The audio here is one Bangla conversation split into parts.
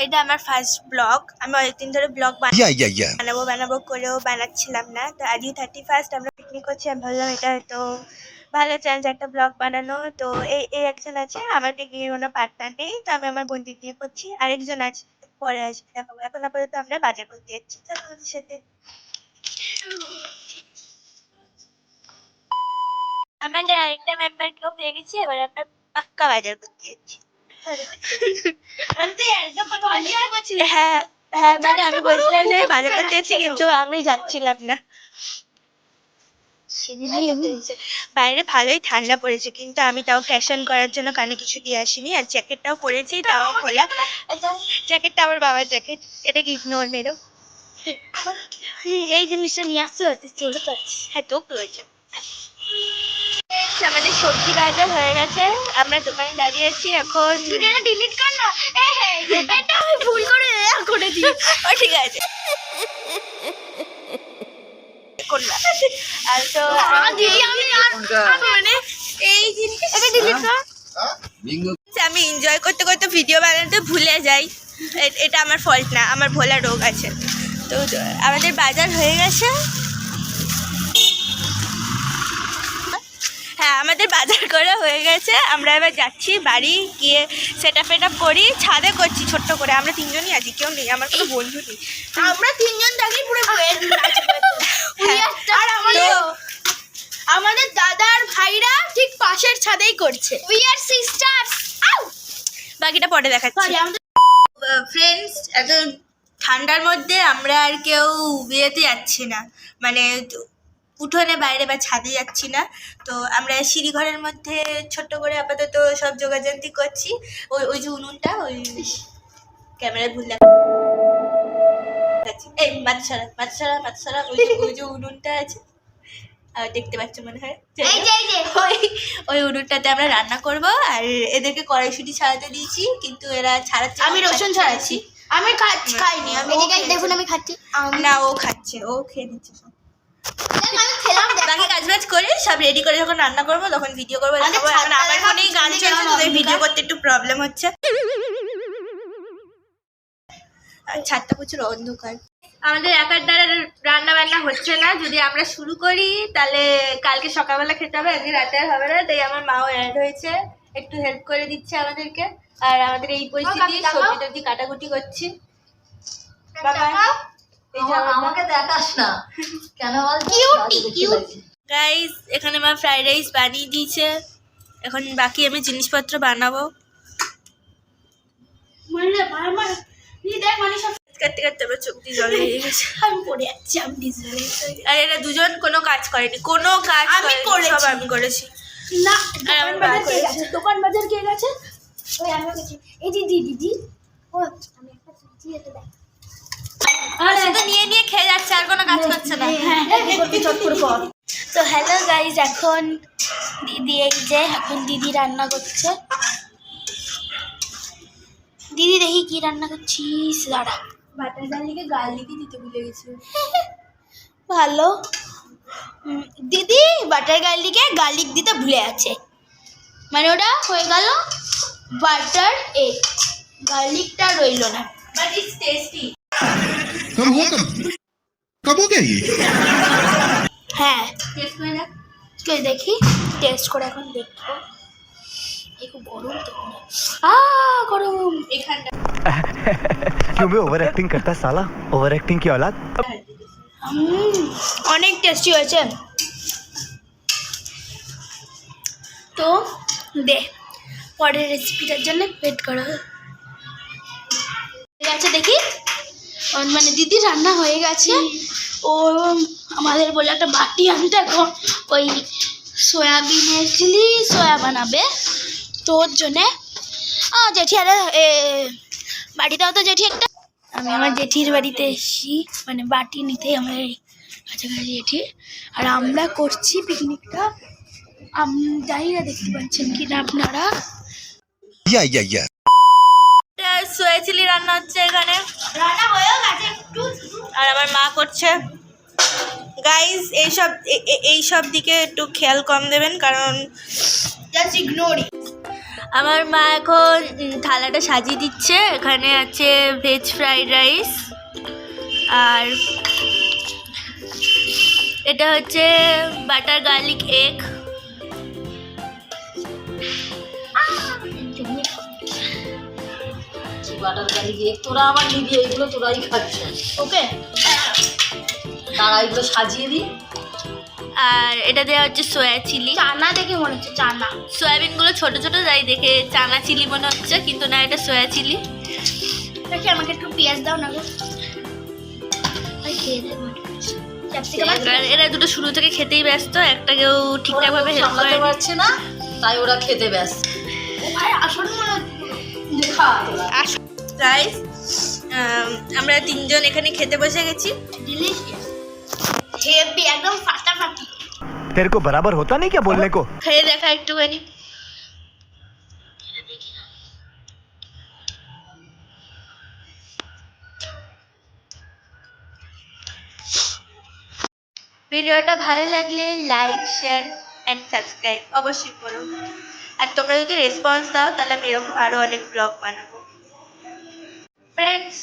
এটা আমার ফার্স্ট ব্লগ। আমি অনেকদিন ধরে ব্লগ বানাবো করেও বানাচ্ছিলাম না। তো আজকে 31st আমরা পিকনিক করছি। আমি ভাবলাম এটা তো ভালো চান্স একটা ব্লগ বানানো। তো এই একজন আছে, আমার পিকনিকে কোনো পার্টনার নেই, তো আমি আমার বন্ধু দিয়ে করছি। আরেকজন আছে, পরে আসবে দেখাবো। এখন আপাতত আমরা বাজার করতে যাচ্ছি আমাদের সাথে। আমাদের আরেকটা মেম্বারকেও পেয়ে গেছি, এবার আমরা পাক্কা বাজার করতে যাচ্ছি। হ্যাঁ হ্যাঁ, মানে আমি বলছিলাম যে বাজার করতে যাচ্ছি, কিন্তু আমি যাচ্ছিলাম না। বাইরে ভালোই ঠান্ডা পড়েছে, কিন্তু আমি তাও ফ্যাশন করার জন্য কানে কিছু দিয়ে আসিনি। আর জ্যাকেটটাও পরেছি, তাও খোলা। জ্যাকেটটা আমার বাবার জ্যাকেট, এটা কি ইগনোর মেরো। এই জিনিসটা নিয়ে আসতে হচ্ছে, চলে যাচ্ছে। হ্যাঁ, তো প্রয়োজন। আমাদের সবজি বাজার হয়ে গেছে, আমরা দোকানে দাঁড়িয়ে আছি এখন। ডিলিট কর না, এটা আমি ভুল করে দিই। ঠিক আছে, আর তো মানে এই জিনিসটা ডিলিট কর। আমি এনজয় করতে করতে ভিডিও বানাতে ভুলে যাই। এটা আমার ফল্ট না, আমার ভোলা রোগ আছে। তো আমাদের বাজার হয়ে গেছে। হ্যাঁ, আমাদের বাজার করা হয়ে গেছে। আমরা এবার যাচ্ছি বাড়ি, গিয়ে সেট আপ করি। ছাদে করছি ছোট্ট করে, আমরা তিনজনই আছি, কেউ নেই, আমার কোনো বন্ধু নেই। আমরা তিনজন থাকি পুরো। আর আমাদের দাদা আর ভাইরা ঠিক পাশের ছাদেই করছে। We are sisters. বাকিটা পরে দেখাচ্ছি। ফ্রেন্ডস, এত ঠান্ডার মধ্যে আমরা আর কেউ বিয়েতে যাচ্ছি না, মানে উঠোনে বাইরে বা ছাদে যাচ্ছি না। তো আমরা সিঁড়িঘরের মধ্যে ছোট্ট করে আপাতত সব যোগাযোগ করছি। ওই যে উনুনটা, ওই ক্যামেরায় ভুল দেখাচ্ছি। এই মাছছাড়া ওই যে উনুনটা আছে, দেখতে পাচ্ছ মনে হয়। ওই উনুনটাতে আমরা রান্না করব। আর এদেরকে কড়াইশুঁটি ছাড়াতে দিয়েছি, কিন্তু এরা ছাড়াচ্ছে। আমি রসুন ছাড়াচ্ছি। আমি খাইনি। আমি দেখুন আমি খাচ্ছি না, ও খাচ্ছে, ও খেয়ে দিচ্ছে সব। বাকি কাজবাজ করে সব রেডি করে যখন রান্না করবো তখন ভিডিও করবো। এখন আমার ফোনেই গান চলছে, তোদের ভিডিও করতে একটু প্রবলেম হচ্ছে। ছাদটা প্রচুর অন্ধকার। আমাদের একার দ্বারা রান্না বান্না হচ্ছে না। যদি আমরা শুরু করি তাহলে কালকে সকালবেলা খেতে হবে, আজকে রাতে আর হবে না। তাই আমার মাও অ্যাড হয়েছে, একটু হেল্প করে দিচ্ছে আমাদেরকে। আর আমাদের এই পরিস্থিতি সবজি টবজি কাটাকুটি করছি। আমাকে দেখাস না কেন? গাইস, এখানে মা ফ্রাইড রাইস বানিয়ে দিয়েছে। এখন বাকি আমি জিনিসপত্র বানাবো। কাটতে কাটতে আমার চোখ দিয়ে জল হয়ে গেছে। আমি পড়ে যাচ্ছি। আর এরা দুজন কোনো কাজ করেনি, কোনো কাজ সব আমি করেছি। না, দোকান বাজার কে গেছে? ওই আমি গেছি। এই দিদি ও আমি একটা সবজি এটা দেখ। শুধু নিয়ে খেয়ে যাচ্ছে, আর কোনো কাজ করছে না। তো হ্যালো গাইজ, এখন দিদি এই যে এখন দিদি রান্না করছে। দিদি দেখি কি রান্না করছিস? দাঁড়া, বাটার গার্লিকে দিতে ভুলে গেছি। ভালো দিদি, বাটার গার্লিক দিতে ভুলে আছে, মানে ওটা হয়ে গেল বাটার এগ, গার্লিকটা রইল না। But it's tasty. कब हो गया ये? হ্যাঁ, টেস্ট করে দেখ। দেখি, টেস্ট করে এখন দেখবো। খুব গরম তো, গরম এখানটা। क्यों बे ओवर एक्टिंग करता साला, ओवर एक्टिंग की औलाद। অনেক টেস্টি হয়েছে। তো দে, পরের রেসিপিটার জন্য ওয়েট করো। ঠিক আছে, দেখি মানে দিদি রান্না হয়ে গেছে। ও আমাদের বলে একটা বাটি আনতে, এখন ওই সয়াবিনের চিলি সয়া বানাবে। তো ওর জন্যে জেঠি আর বাটিটাও তো জেঠি একটা। আমি আমার জেঠির বাড়িতে এসেছি, মানে বাটি নিতে আমার এই কাছাকাছি জেঠি। আর আমরা করছি পিকনিকটা। জানি না দেখতে পাচ্ছেন কি না আপনারা। সয়া চিলি রান্না হচ্ছে এখানে, রান্না হয়েও গেছে একটু। আর আমার মা করছে। গাইজ, এইসব দিকে একটু খেয়াল কম দেবেন, কারণ জাস্ট ইগনোর। আমার মা এখন থালাটা সাজিয়ে দিচ্ছে। এখানে আছে ভেজ ফ্রাইড রাইস, আর এটা হচ্ছে বাটার গার্লিক এগ। বাটার গাড়ি দিয়ে তোরা আবার নিবি, এইগুলো তোরাই খাচ্ছিস। ওকে, তারা এগুলো সাজিয়ে দিই। আর এটা দেওয়া হচ্ছে সয়া চিলি। চানা দেখে মনে হচ্ছে চানা, সয়াবিনগুলো ছোট ছোট যাই দেখে চানা চিলি মনে হচ্ছে, কিন্তু না, এটা সয়া চিলি। দেখি আমাকে একটু পেঁয়াজ দাও না গো। এরা দুটো শুরু থেকে খেতেই ব্যস্ত, একটা কেউ ঠিকঠাক ভাবে হেল্প সামলাতে করে পারছে না, তাই ওরা খেতে ব্যস্ত। গাইস, আমরা তিনজন এখানে খেতে বসে গেছি। হেভি, একদম ফাটাফাটি। तेरे को बराबर होता नहीं क्या बोलने को? খেয়ে দেখা একটুখানি। ভিডিওটা ভালো লাগলে লাইক, শেয়ার অ্যান্ড সাবস্ক্রাইব অবশ্যই করো। আর তোমরা যদি রেসপন্স দাও তাহলে আমি এরকম আরও অনেক ব্লগ বানাবো। ফ্রেন্ডস,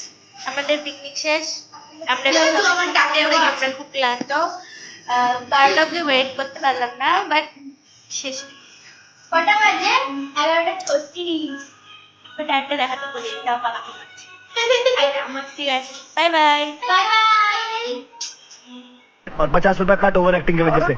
আমাদের পিকনিক শেষ। আমরা খুব ক্লান্ত, বারোটা অব্দি ওয়েট করতে পারলাম না, বাট শেষ। কটা বাজে? 11:36। টাইমটা দেখাতে বলি, তাও পালাতে পারছি। ঠিক আছে, বাই বাই। और 50 रुपए काट ओवर एक्टिंग की वजह से।